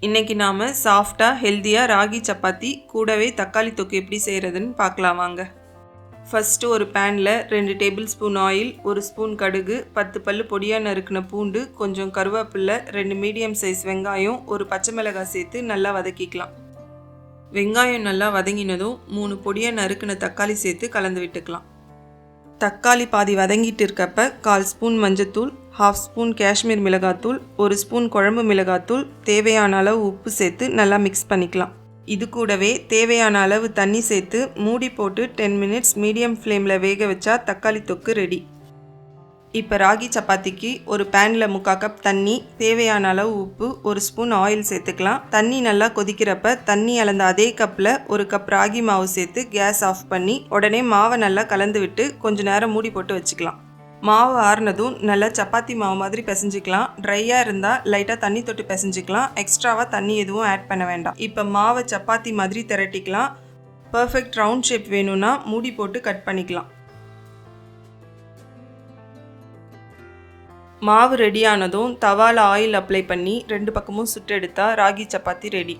இன்றைக்கி நாம் சாஃப்டாக ஹெல்த்தியாக ராகி சப்பாத்தி கூடவே தக்காளி தொக்கு எப்படி செய்கிறதுன்னு பார்க்கலாம் வாங்க. ஃபஸ்ட்டு ஒரு பேனில் 2 டேபிள் ஸ்பூன் ஆயில், 1 ஸ்பூன் கடுகு, 10 பல்லு பொடியாக நறுக்கின பூண்டு, கொஞ்சம் கருவேப்பிலை, 2 மீடியம் சைஸ் வெங்காயம், ஒரு பச்சை மிளகாய் சேர்த்து நல்லா வதக்கிக்கலாம். வெங்காயம் நல்லா வதங்கினதும் 3 பொடியாக நறுக்கின தக்காளி சேர்த்து கலந்து விட்டுக்கலாம். தக்காளி பாதி வதங்கிட்டு இருக்கப்ப 1/4 ஸ்பூன் மஞ்சத்தூள், 1/2 ஸ்பூன் காஷ்மீர் மிளகாத்தூள், 1 ஸ்பூன் குழம்பு மிளகாத்தூள், தேவையான அளவு உப்பு சேர்த்து நல்லா மிக்ஸ் பண்ணிக்கலாம். இது கூடவே தேவையான அளவு தண்ணி சேர்த்து மூடி போட்டு 10 மினிட்ஸ் மீடியம் ஃப்ளேமில் வேக வச்சா தக்காளி தொக்கு ரெடி. இப்போ ராகி சப்பாத்திக்கு ஒரு பேனில் 3/4 கப் தண்ணி, தேவையான அளவு உப்பு, 1 ஸ்பூன் ஆயில் சேர்த்துக்கலாம். தண்ணி நல்லா கொதிக்கிறப்ப தண்ணி அளந்த அதே கப்பில் 1 கப் ராகி மாவு சேர்த்து கேஸ் ஆஃப் பண்ணி உடனே மாவை நல்லா கலந்து விட்டு கொஞ்ச நேரம் மூடி போட்டு வச்சுக்கலாம். மாவு ஆறுனதும் நல்லா சப்பாத்தி மாவு மாதிரி பிசைஞ்சிக்கலாம். ட்ரையாக இருந்தால் லைட்டாக தண்ணி தொட்டு பிசைஞ்சிக்கலாம். எக்ஸ்ட்ராவாக தண்ணி எதுவும் ஆட் பண்ண வேண்டாம். இப்போ மாவை சப்பாத்தி மாதிரி திரட்டிக்கலாம். பர்ஃபெக்ட் ரவுண்ட் ஷேப் வேணும்னா மூடி போட்டு கட் பண்ணிக்கலாம். மாவு ரெடியானதும் தவாவில் ஆயில் அப்ளை பண்ணி 2 பக்கமும் சுட்டெடுத்தா ராகி சப்பாத்தி ரெடி.